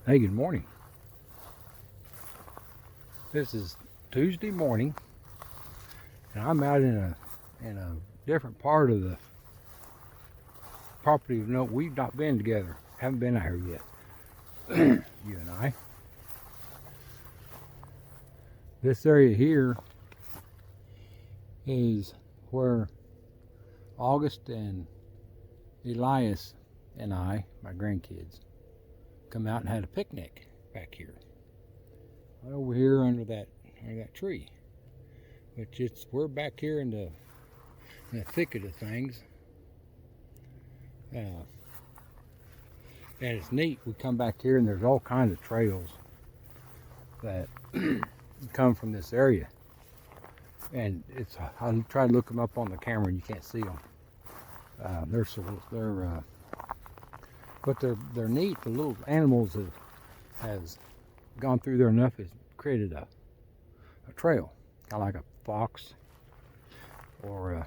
Hey, good morning. This is Tuesday morning, and I'm out in a different part of the property. No, we've not been together. Haven't been out here yet. You and I. This area here is where August and Elias and I, my grandkids, come out and had a picnic back here. Right over here under that tree. Which we're back here in the thicket of things. And it's neat. We come back here and there's all kinds of trails that come from this area. And I try to look them up on the camera and you can't see them. But they're neat. The little animals has gone through there enough. It's created a trail, kind of like a fox or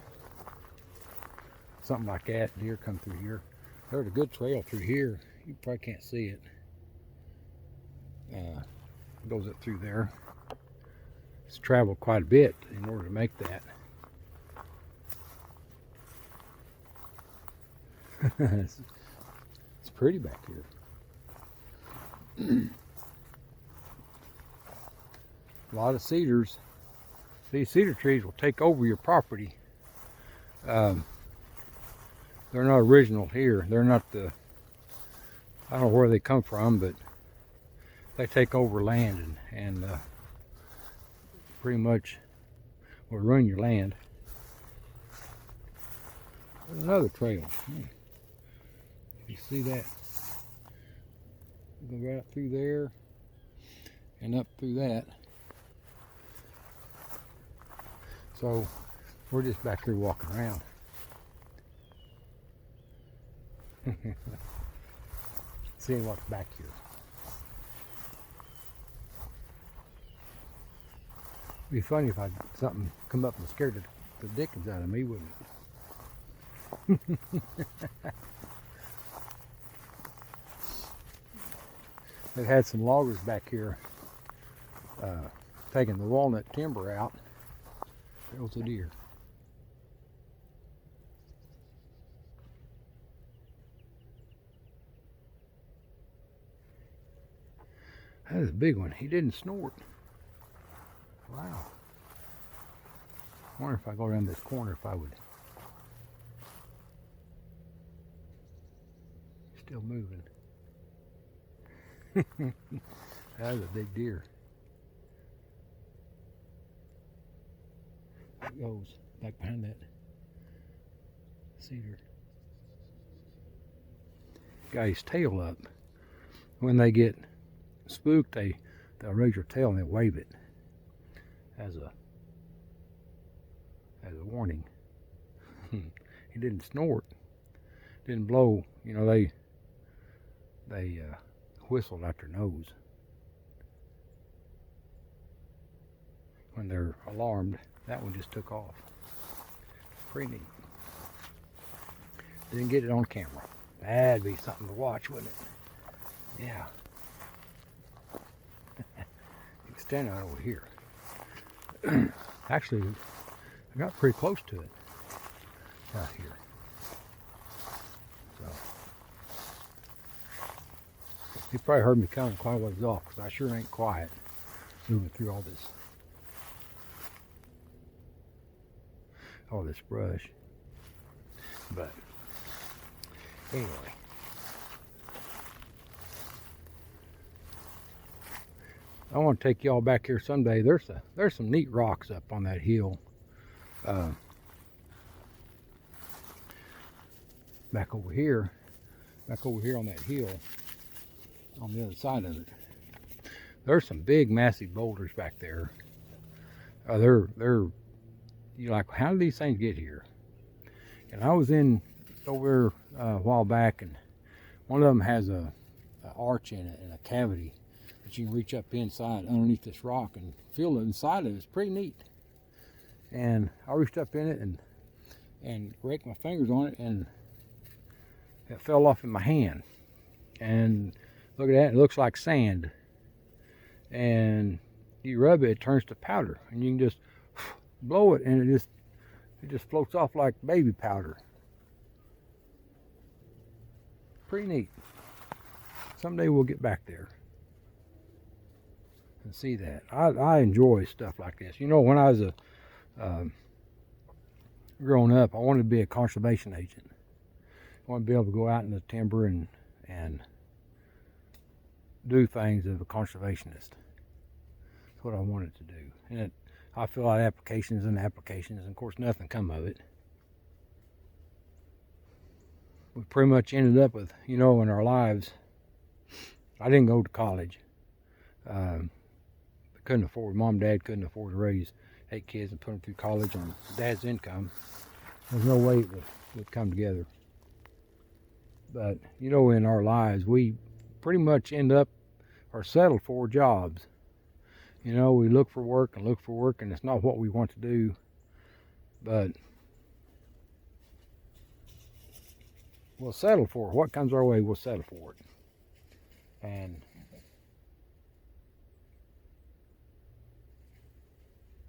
something like that. Deer come through here. There's a good trail through here. You probably can't see it. Goes up through there. It's traveled quite a bit in order to make that. It's pretty back here. A lot of cedars. These cedar trees will take over your property. They're not original here. They're not I don't know where they come from, but they take over land and pretty much will ruin your land. There's another trail. You see that? Go right up through there and up through that. So we're just back here walking around. Seeing what's back here. It'd be funny if something come up and scared the dickens out of me, wouldn't it? They've had some loggers back here taking the walnut timber out. There was a deer. That is a big one. He didn't snort. Wow. I wonder if I go around this corner if I would. Still moving. That was a big deer. It goes back behind that cedar. Got his tail up. When they get spooked, they'll raise their tail and they wave it as a warning. He didn't snort, didn't blow. You know, they whistled out their nose when they're alarmed. That one just took off. Pretty neat. Didn't get it on camera. That'd be something to watch, wouldn't it? Yeah. You can stand out over here. Actually, I got pretty close to it right here. So you probably heard me coming quite a ways off because I sure ain't quiet moving through all this brush. But anyway, I want to take y'all back here someday. There's some neat rocks up on that hill. Back over here on that hill, on the other side of it. There's some big, massive boulders back there. You're like, how did these things get here? And I was over a while back, and one of them has a arch in it and a cavity that you can reach up inside underneath this rock and feel it inside of it. It's pretty neat. And I reached up in it and raked my fingers on it, and it fell off in my hand. And Look at that, it looks like sand. And you rub it, it turns to powder. And you can just blow it and it just floats off like baby powder. Pretty neat. Someday we'll get back there and see that. I enjoy stuff like this. You know, when I was growing up, I wanted to be a conservation agent. I wanted to be able to go out in the timber and do things as a conservationist. That's what I wanted to do. And I fill out applications and applications, and of course nothing come of it. We pretty much ended up with, you know, in our lives, I didn't go to college. Couldn't afford, mom and dad couldn't afford to raise 8 kids and put them through college on dad's income. There's no way it would come together. But, you know, in our lives, we pretty much end up or settle for jobs. You know, we look for work, and it's not what we want to do. But we'll settle for it. What comes our way, we'll settle for it. And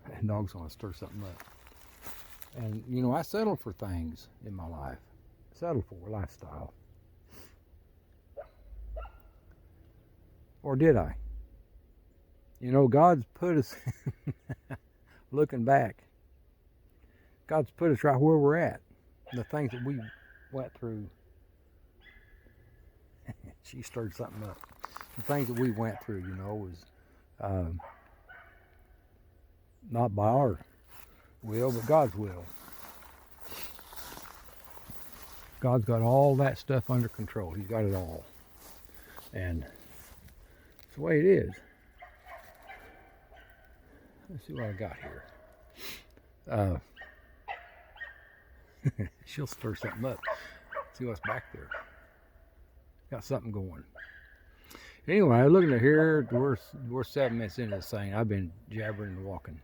that dog's gonna stir something up. And, you know, I settled for things in my life. Settled for a lifestyle. Or did I? You know, God's put us, looking back, God's put us right where we're at. The things that we went through. She stirred something up. The things that we went through, you know, was not by our will, but God's will. God's got all that stuff under control. He's got it all. And it's the way it is. Let's see what I got here. She'll stir something up. See what's back there. Got something going. Anyway, looking at here, we're 7 minutes into this thing. I've been jabbering and walking.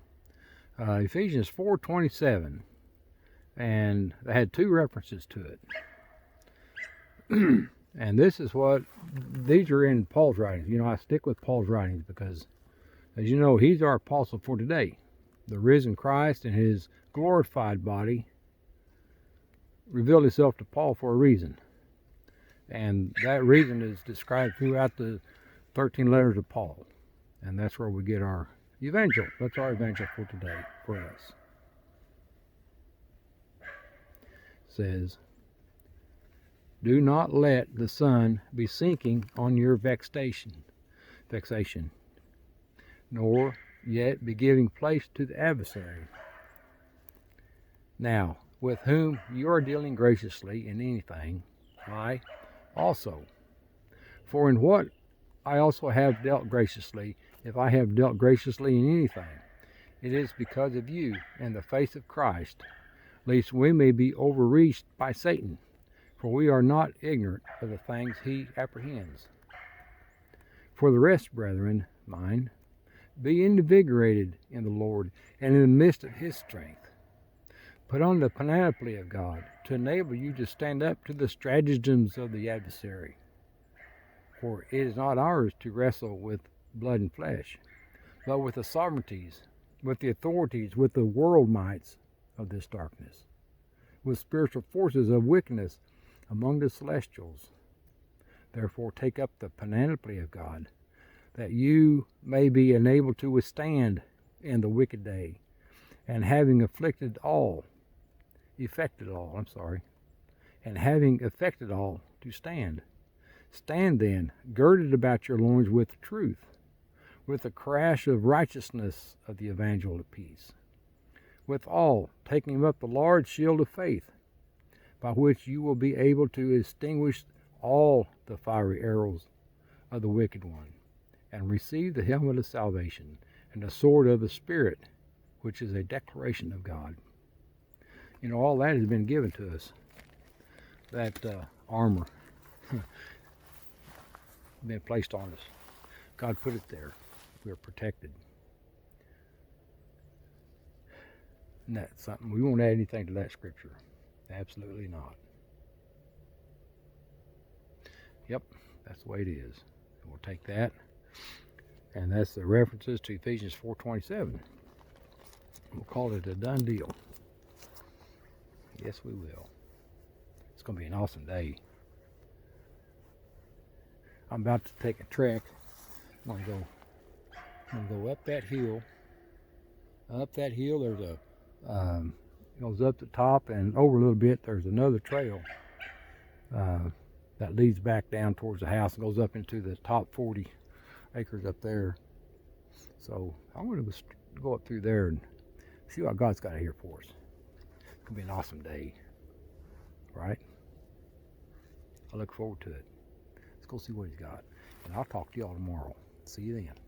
Ephesians 4:27, and they had 2 references to it. And this is these are in Paul's writings. You know, I stick with Paul's writings because, as you know, he's our apostle for today. The risen Christ in his glorified body revealed himself to Paul for a reason. And that reason is described throughout the 13 letters of Paul. And that's where we get our evangel. That's our evangel for today, for us. It says, do not let the sun be sinking on your vexation, nor yet be giving place to the adversary. Now, with whom you are dealing graciously in anything, I also. For in what I also have dealt graciously, if I have dealt graciously in anything, it is because of you and the face of Christ, lest we may be overreached by Satan. For we are not ignorant of the things he apprehends. For the rest, brethren mine, be invigorated in the Lord and in the midst of his strength. Put on the panoply of God to enable you to stand up to the stratagems of the adversary. For it is not ours to wrestle with blood and flesh, but with the sovereignties, with the authorities, with the world mights of this darkness, with spiritual forces of wickedness among the celestials. Therefore take up the panoply of God, that you may be enabled to withstand in the wicked day, and having effected all, and having effected all, to stand. Stand then, girded about your loins with truth, with the crash of righteousness of the evangel of peace. Withal, taking up the large shield of faith, by which you will be able to extinguish all the fiery arrows of the wicked one, and receive the helmet of salvation and the sword of the Spirit, which is a declaration of God. You know, all that has been given to us. That armor been placed on us. God put it there. We are protected. And that's something. We won't add anything to that scripture. Absolutely not. Yep, that's the way it is. We'll take that. And that's the references to Ephesians 4:27. We'll call it a done deal. Yes, we will. It's going to be an awesome day. I'm about to take a trek. I'm going to go up that hill. Up that hill, there's a goes up the top and over a little bit. There's another trail that leads back down towards the house and goes up into the top 40 acres up there. So I'm going to go up through there and see what God's got here for us. It's going to be an awesome day, right? I look forward to it. Let's go see what He's got, and I'll talk to y'all tomorrow. See you then.